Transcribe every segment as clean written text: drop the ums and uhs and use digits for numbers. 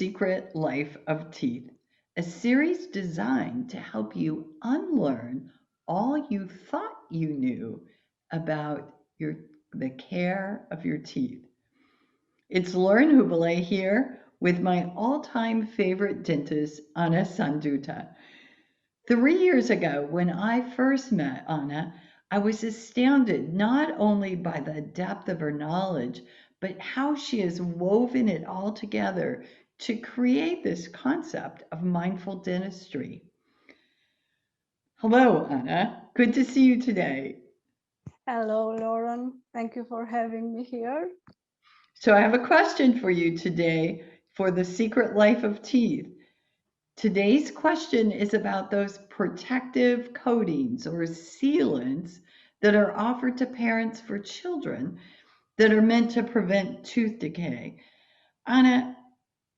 Secret Life of Teeth, a series designed to help you unlearn all you thought you knew about the care of your teeth. It's Lauren Hubele here with my all-time favorite dentist, Ana Sanduta. 3 years ago, when I first met Ana, I was astounded not only by the depth of her knowledge, but how she has woven it all together to create this concept of mindful dentistry. Hello, Ana. Good to see you today. Hello, Lauren. Thank you for having me here. So, I have a question for you today for the secret life of teeth. Today's question is about those protective coatings or sealants that are offered to parents for children that are meant to prevent tooth decay. Anna,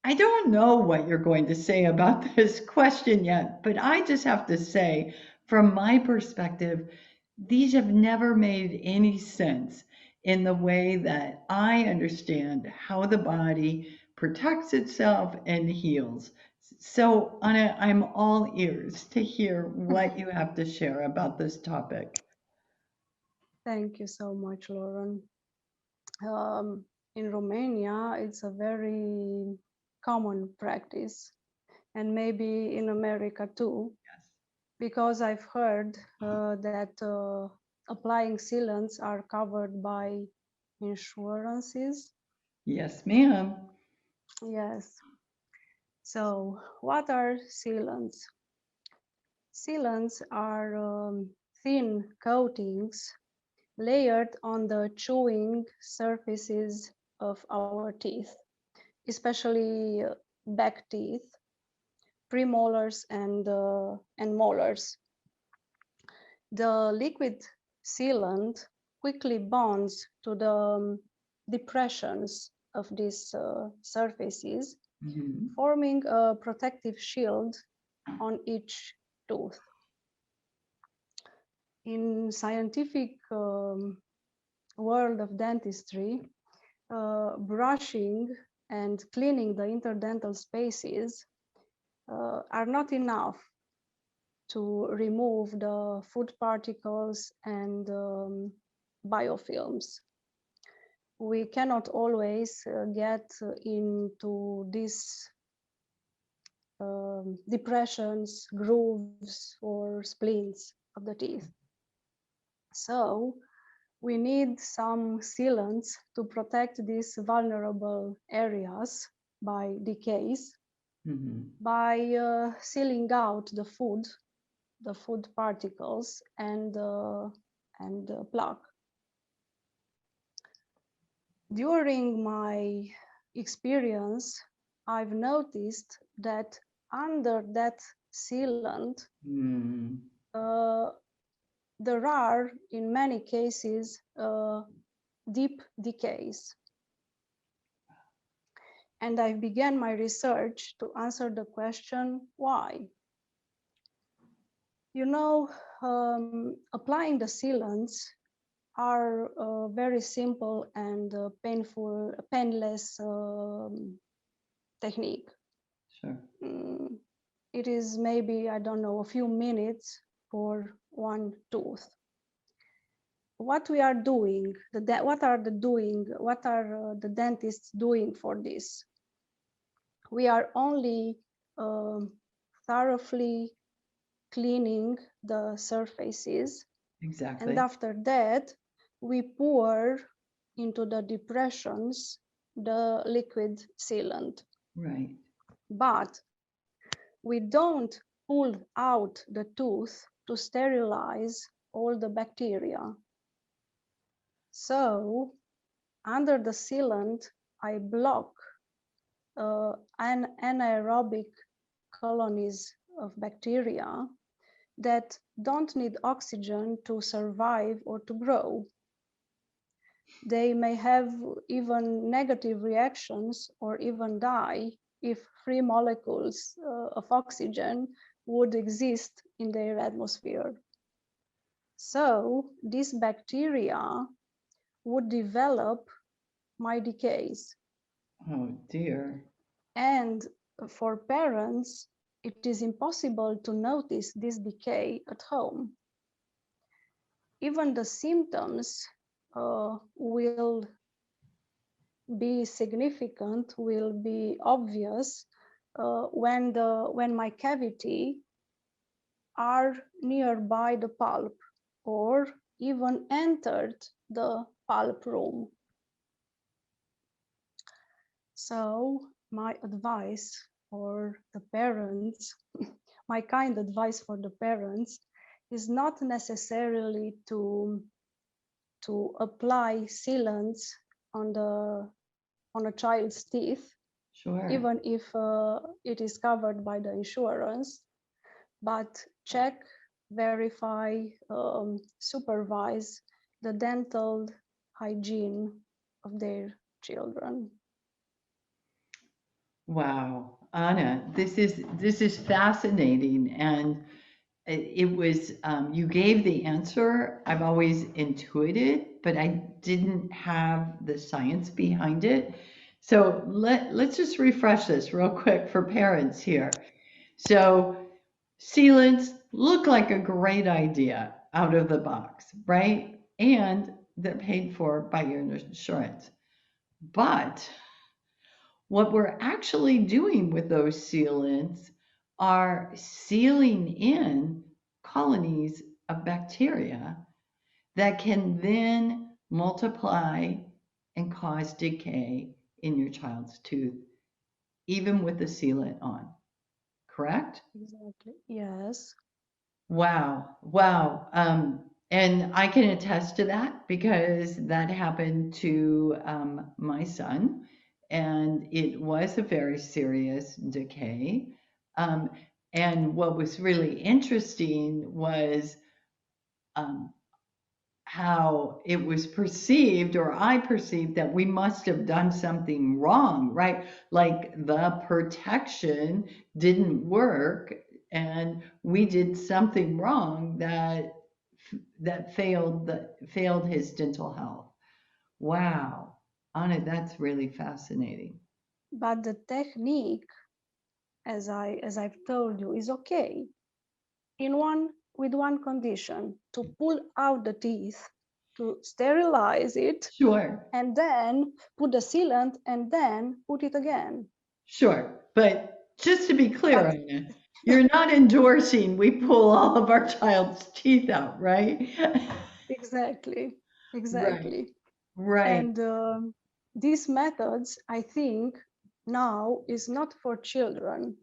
I don't know what you're going to say about this question yet, but I just have to say, from my perspective, these have never made any sense in the way that I understand how the body protects itself and heals. So, Anna, I'm all ears to hear what you have to share about this topic. Thank you so much, Lauren. Um, in Romania, it's a very common practice, and maybe in America too, Yes. because I've heard that applying sealants are covered by insurances. Yes, ma'am. Yes. So, what are sealants? Sealants are thin coatings layered on the chewing surfaces of our teeth, especially back teeth, premolars, and molars. The liquid sealant quickly bonds to the depressions of these surfaces, Mhm. forming a protective shield on each tooth. In scientific world of dentistry, brushing and cleaning the interdental spaces are not enough to remove the food particles and biofilms. We cannot always get into these depressions, grooves, or splints of the teeth. So we need some sealants to protect these vulnerable areas by decays, Mhm. by sealing out the food particles and plaque. During my experience, I've noticed that under that sealant, Mm. uh, there are, in many cases, deep decays. And I began my research to answer the question, why? You know, applying the sealants are very simple and painless technique. Sure. Mm, it is maybe, I don't know, a few minutes for one tooth. What we are doing, what are the dentists doing for this? We are only um, thoroughly cleaning the surfaces, and Exactly. after that we pour into the depressions the liquid sealant. Right. But we don't pull out the tooth to sterilize all the bacteria. So under the sealant I block anaerobic colonies of bacteria that don't need oxygen to survive or to grow. They may have even negative reactions or even die if free molecules of oxygen would exist in their atmosphere. So these bacteria would develop my decays. Oh dear. And for parents, it is impossible to notice this decay at home. Even the symptoms will be significant, will be obvious when my cavity are nearby the pulp or even entered the pulp room. So my advice for the parents, my kind advice for the parents is not necessarily to apply sealants on a child's teeth, even Sure. if it is covered by the insurance, but check, verify, supervise the dental hygiene of their children. Wow, Anna, this is fascinating, and it was you gave the answer I've always intuited, but I didn't have the science behind it. So let's just refresh this real quick for parents here. So sealants look like a great idea out of the box, right? And they're paid for by your insurance. But what we're actually doing with those sealants are sealing in colonies of bacteria that can then multiply and cause decay in your child's tooth, even with the sealant on. Correct? Exactly. Yes. Wow, wow. And I can attest to that because that happened to my son, and it was a very serious decay. Um, and what was really interesting was um, how it was perceived, or I perceived that we must have done something wrong, right? Like the protection didn't work and we did something wrong that failed his dental health. Wow. Anna, that's really fascinating. But the technique, as I've told you, is okay in one with one condition: to pull out the teeth, to sterilize it, Sure. and then put the sealant and then put it again. Sure. But just to be clear, But Anna, you're not endorsing we pull all of our child's teeth out, right? exactly, Right. exactly. Right. And these methods, I think, now is not for children,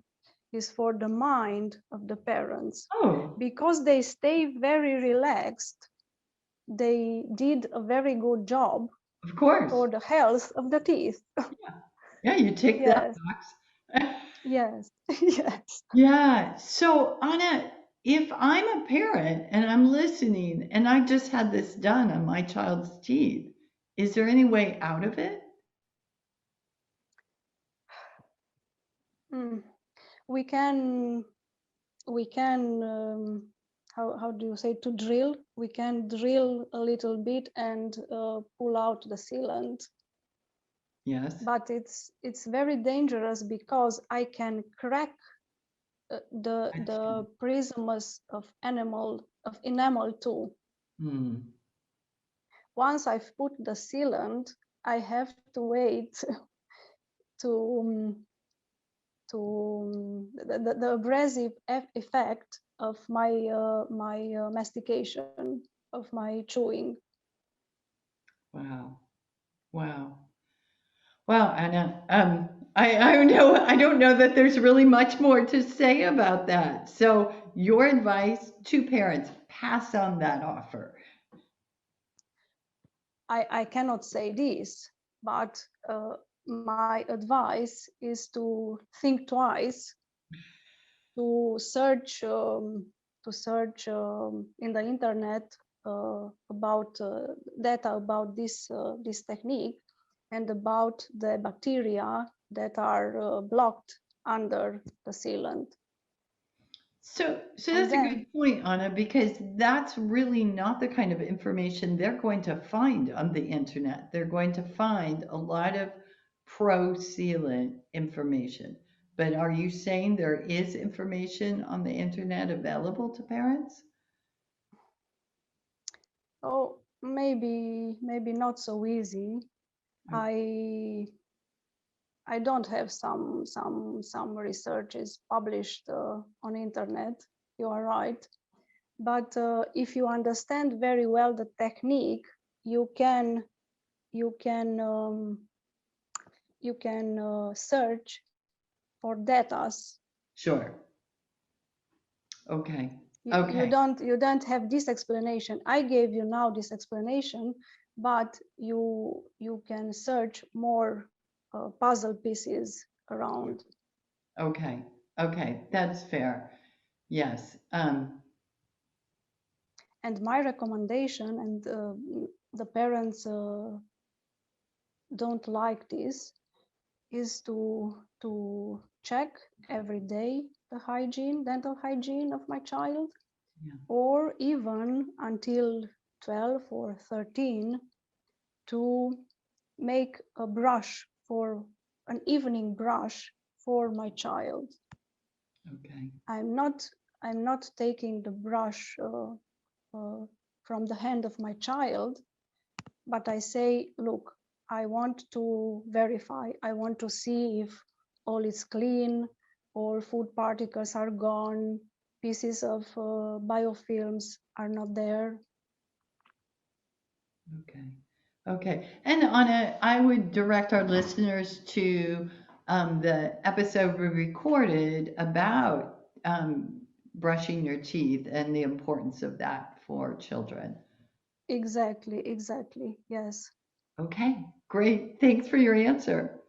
is for the mind of the parents, Oh, because they stay very relaxed. They did a very good job of course. for the health of the teeth. Yeah. Yeah, you tick that Yes, box. yes, yes. Yeah. So, Anna, if I'm a parent and I'm listening and I just had this done on my child's teeth, is there any way out of it? Mm. We can we can how do you say, to drill? We can drill a little bit and pull out the sealant, Yes. but it's very dangerous because I can crack I the see. prisms of enamel too. Hmm. Once I've put the sealant, I have to wait to the abrasive effect of my mastication, of my chewing. Wow. Wow. Wow, Anna. I don't know that there's really much more to say about that. So, your advice to parents, pass on that offer. I cannot say this, but my advice is to think twice, to search in the internet about data about this technique and about the bacteria that are blocked under the sealant. So And that's a then, good point, Anna, because that's really not the kind of information they're going to find on the internet. They're going to find a lot of pro sealant information. But are you saying there is information on the internet available to parents? Oh, maybe not so easy. Okay. I don't have some researches published on internet. You are right, but if you understand very well the technique, you can you can search for datas. Sure. Okay. You Okay. don't have this explanation. I gave you now this explanation, but you can search more puzzle pieces around. Okay. Okay. That's fair. Yes. And my recommendation, and the parents don't like this, is to check every day the dental hygiene of my child, Yeah. or even until 12 or 13, to make a brush for an evening brush for my child. Okay. I'm not taking the brush from the hand of my child, but I say, look, I want to verify, I want to see if all is clean, all food particles are gone, pieces of biofilms are not there. Okay. Okay. And Anna, I would direct our listeners to the episode we recorded about brushing your teeth and the importance of that for children. Exactly, yes. Okay. Great. Thanks for your answer.